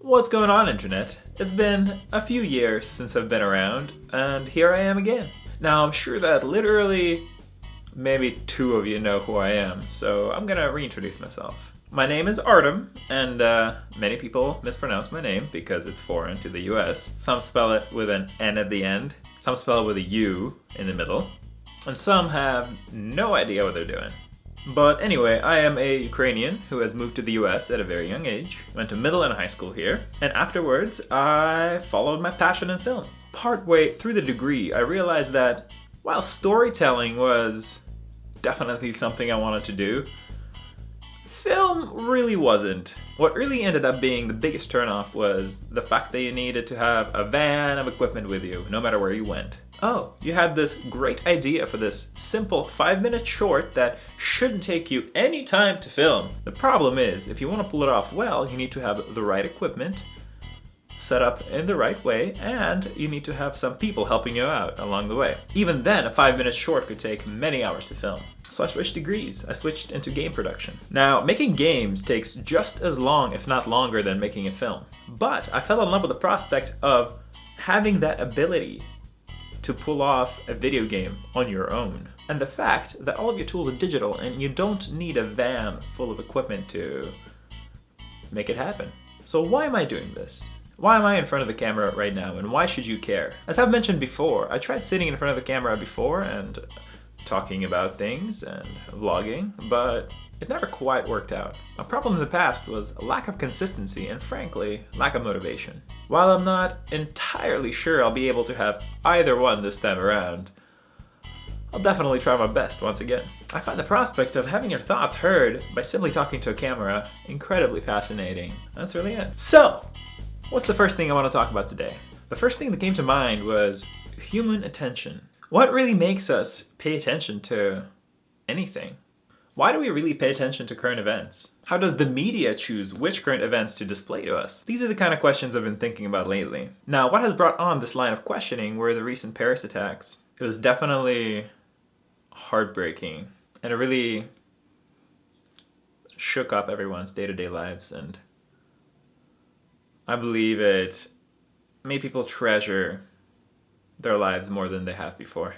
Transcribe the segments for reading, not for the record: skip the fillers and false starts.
What's going on, Internet? It's been a few years since I've been around, and here I am again. Now, I'm sure that literally maybe two of you know who I am, so I'm gonna reintroduce myself. My name is Artem, and many people mispronounce my name because it's foreign to the US. Some spell it with an N at the end, some spell it with a U in the middle, and some have no idea what they're doing. But anyway, I am a Ukrainian who has moved to the US at a very young age, went to middle and high school here, and afterwards I followed my passion in film. Partway through the degree, I realized that while storytelling was definitely something I wanted to do, film really wasn't. What really ended up being the biggest turnoff was the fact that you needed to have a van of equipment with you, no matter where you went. Oh, you had this great idea for this simple 5-minute short that shouldn't take you any time to film. The problem is, if you want to pull it off well, you need to have the right equipment, set up in the right way, and you need to have some people helping you out along the way. Even then, a 5-minute short could take many hours to film. So I switched degrees. I switched into game production. Now, making games takes just as long, if not longer, than making a film. But I fell in love with the prospect of having that ability to pull off a video game on your own. And the fact that all of your tools are digital and you don't need a van full of equipment to make it happen. So why am I doing this? Why am I in front of the camera right now, and why should you care? As I've mentioned before, I tried sitting in front of the camera before and talking about things and vlogging, but it never quite worked out. My problem in the past was a lack of consistency and, frankly, lack of motivation. While I'm not entirely sure I'll be able to have either one this time around, I'll definitely try my best once again. I find the prospect of having your thoughts heard by simply talking to a camera incredibly fascinating. That's really it. So, what's the first thing I want to talk about today? The first thing that came to mind was human attention. What really makes us pay attention to anything? Why do we really pay attention to current events? How does the media choose which current events to display to us? These are the kind of questions I've been thinking about lately. Now, what has brought on this line of questioning were the recent Paris attacks. It was definitely heartbreaking, and it really shook up everyone's day-to-day lives, and I believe it made people treasure their lives more than they have before.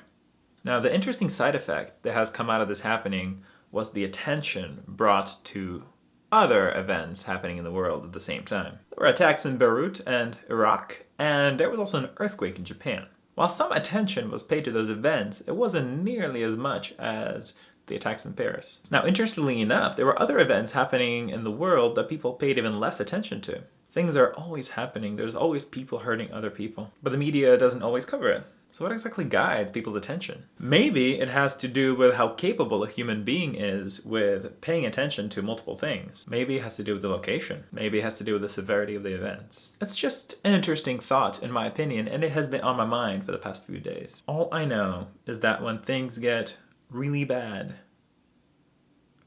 Now, the interesting side effect that has come out of this happening was the attention brought to other events happening in the world at the same time. There were attacks in Beirut and Iraq, and there was also an earthquake in Japan. While some attention was paid to those events, it wasn't nearly as much as the attacks in Paris. Now, interestingly enough, there were other events happening in the world that people paid even less attention to. Things are always happening. There's always people hurting other people, but the media doesn't always cover it. So what exactly guides people's attention? Maybe it has to do with how capable a human being is with paying attention to multiple things. Maybe it has to do with the location. Maybe it has to do with the severity of the events. It's just an interesting thought, in my opinion, and it has been on my mind for the past few days. All I know is that when things get really bad,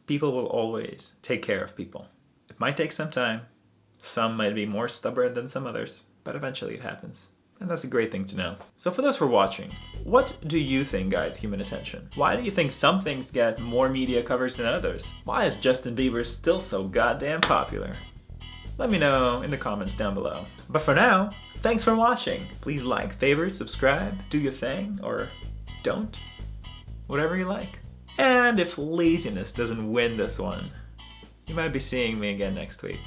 people will always take care of people. It might take some time. Some might be more stubborn than some others, but eventually it happens. And that's a great thing to know. So for those who are watching, what do you think guides human attention? Why do you think some things get more media coverage than others? Why is Justin Bieber still so goddamn popular? Let me know in the comments down below. But for now, thanks for watching. Please like, favorite, subscribe, do your thing, or don't. Whatever you like. And if laziness doesn't win this one, you might be seeing me again next week.